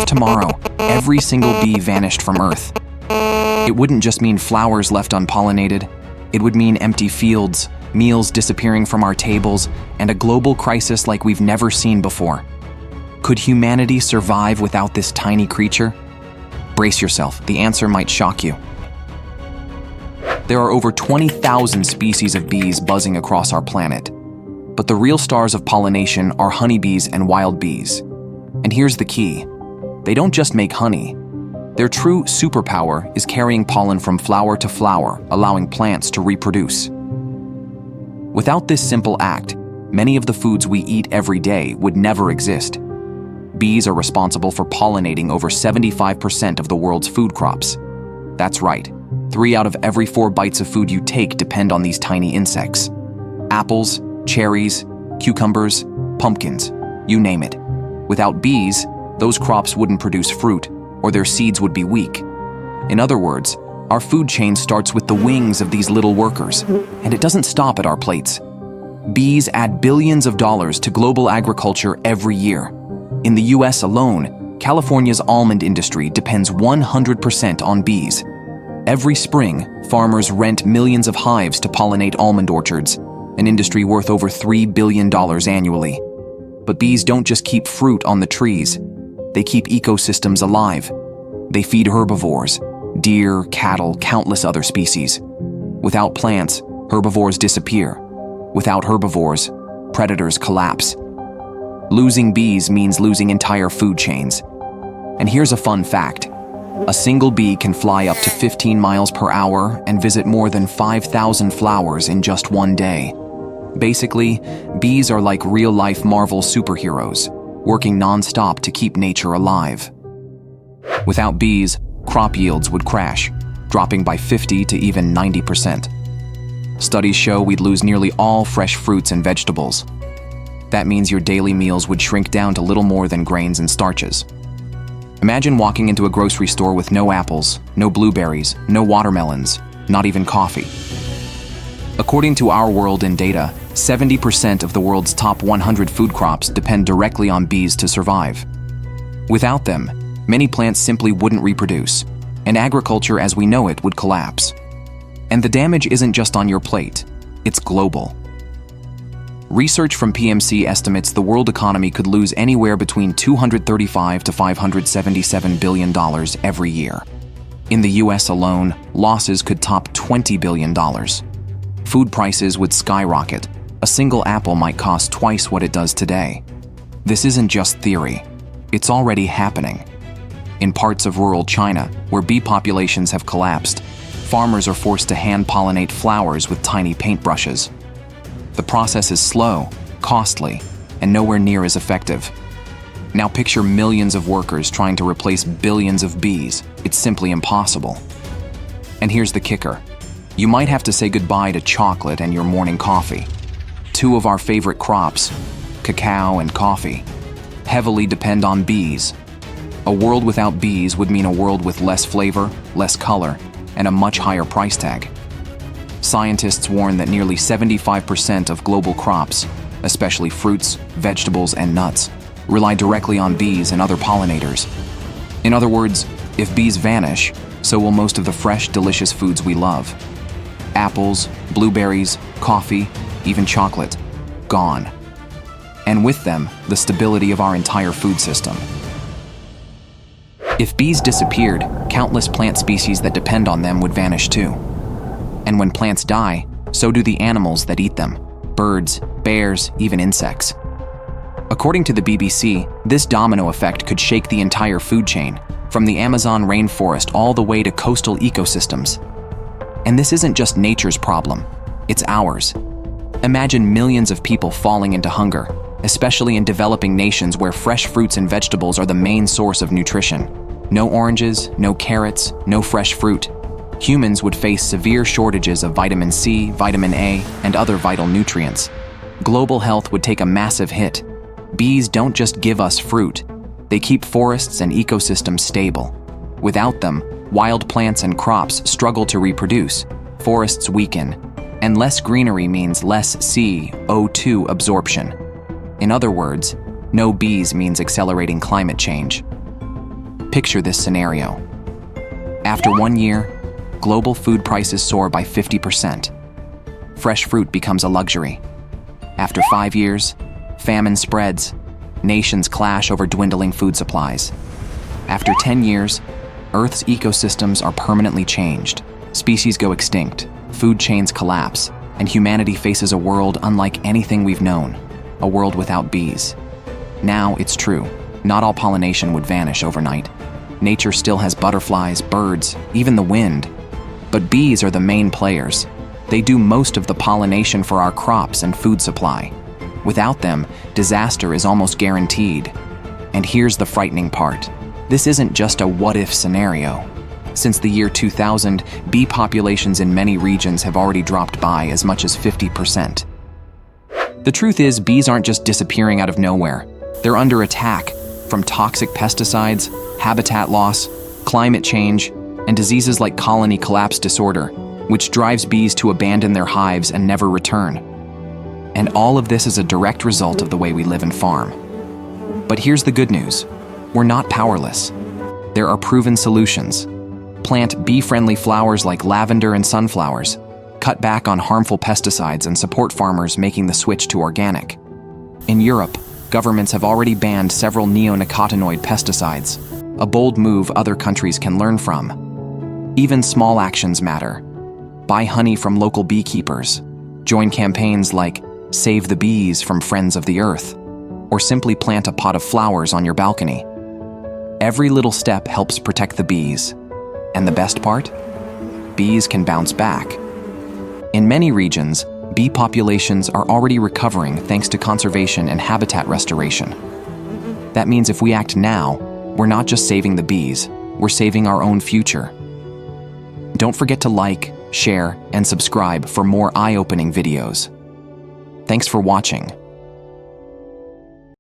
if tomorrow every single bee vanished from Earth? It wouldn't just mean flowers left unpollinated. It would mean empty fields, meals disappearing from our tables, and a global crisis like we've never seen before. Could humanity survive without this tiny creature? Brace yourself, the answer might shock you. There are over 20,000 species of bees buzzing across our planet. But the real stars of pollination are honeybees and wild bees. And here's the key. They don't just make honey. Their true superpower is carrying pollen from flower to flower, allowing plants to reproduce. Without this simple act, many of the foods we eat every day would never exist. Bees are responsible for pollinating over 75% of the world's food crops. That's right, 3 out of every 4 bites of food you take depend on these tiny insects. Apples, cherries, cucumbers, pumpkins, you name it. Without bees, those crops wouldn't produce fruit, or their seeds would be weak. In other words, our food chain starts with the wings of these little workers, and it doesn't stop at our plates. Bees add billions of dollars to global agriculture every year. In the US alone, California's almond industry depends 100% on bees. Every spring, farmers rent millions of hives to pollinate almond orchards, an industry worth over $3 billion annually. But bees don't just keep fruit on the trees. They keep ecosystems alive. They feed herbivores, deer, cattle, countless other species. Without plants, herbivores disappear. Without herbivores, predators collapse. Losing bees means losing entire food chains. And here's a fun fact. A single bee can fly up to 15 miles per hour and visit more than 5,000 flowers in just one day. Basically, bees are like real-life Marvel superheroes, working non-stop to keep nature alive. Without bees, crop yields would crash, dropping by 50 to even 90%. Studies show we'd lose nearly all fresh fruits and vegetables. That means your daily meals would shrink down to little more than grains and starches. Imagine walking into a grocery store with no apples, no blueberries, no watermelons, not even coffee. According to Our World in Data, 70% of the world's top 100 food crops depend directly on bees to survive. Without them, many plants simply wouldn't reproduce, and agriculture as we know it would collapse. And the damage isn't just on your plate, it's global. Research from PMC estimates the world economy could lose anywhere between $235 to $577 billion every year. In the US alone, losses could top $20 billion. Food prices would skyrocket. A single apple might cost twice what it does today. This isn't just theory. It's already happening. In parts of rural China, where bee populations have collapsed, farmers are forced to hand-pollinate flowers with tiny paintbrushes. The process is slow, costly, and nowhere near as effective. Now picture millions of workers trying to replace billions of bees. It's simply impossible. And here's the kicker. You might have to say goodbye to chocolate and your morning coffee. 2 of our favorite crops, cacao and coffee, heavily depend on bees. A world without bees would mean a world with less flavor, less color, and a much higher price tag. Scientists warn that nearly 75% of global crops, especially fruits, vegetables, and nuts, rely directly on bees and other pollinators. In other words, if bees vanish, so will most of the fresh, delicious foods we love. Apples, blueberries, coffee, even chocolate, gone. And with them, the stability of our entire food system. If bees disappeared, countless plant species that depend on them would vanish too. And when plants die, so do the animals that eat them, birds, bears, even insects. According to the BBC, this domino effect could shake the entire food chain, from the Amazon rainforest all the way to coastal ecosystems. And this isn't just nature's problem, it's ours. Imagine millions of people falling into hunger, especially in developing nations where fresh fruits and vegetables are the main source of nutrition. No oranges, no carrots, no fresh fruit. Humans would face severe shortages of vitamin C, vitamin A, and other vital nutrients. Global health would take a massive hit. Bees don't just give us fruit. They keep forests and ecosystems stable. Without them, wild plants and crops struggle to reproduce, forests weaken, and less greenery means less CO2 absorption. In other words, no bees means accelerating climate change. Picture this scenario. After 1 year, global food prices soar by 50%. Fresh fruit becomes a luxury. After 5 years, famine spreads. Nations clash over dwindling food supplies. After 10 years, Earth's ecosystems are permanently changed. Species go extinct, food chains collapse, and humanity faces a world unlike anything we've known, a world without bees. Now, it's true, not all pollination would vanish overnight. Nature still has butterflies, birds, even the wind. But bees are the main players. They do most of the pollination for our crops and food supply. Without them, disaster is almost guaranteed. And here's the frightening part. This isn't just a what-if scenario. Since the year 2000, bee populations in many regions have already dropped by as much as 50%. The truth is, bees aren't just disappearing out of nowhere. They're under attack from toxic pesticides, habitat loss, climate change, and diseases like colony collapse disorder, which drives bees to abandon their hives and never return. And all of this is a direct result of the way we live and farm. But here's the good news. We're not powerless. There are proven solutions. Plant bee-friendly flowers like lavender and sunflowers. Cut back on harmful pesticides and support farmers making the switch to organic. In Europe, governments have already banned several neonicotinoid pesticides, a bold move other countries can learn from. Even small actions matter. Buy honey from local beekeepers. Join campaigns like SaveTheBees from Friends of the Earth, or simply plant a pot of flowers on your balcony. Every little step helps protect the bees. And the best part? Bees can bounce back. In many regions, bee populations are already recovering thanks to conservation and habitat restoration. That means if we act now, we're not just saving the bees, we're saving our own future. Don't forget to like, share, and subscribe for more eye-opening videos. Thanks for watching.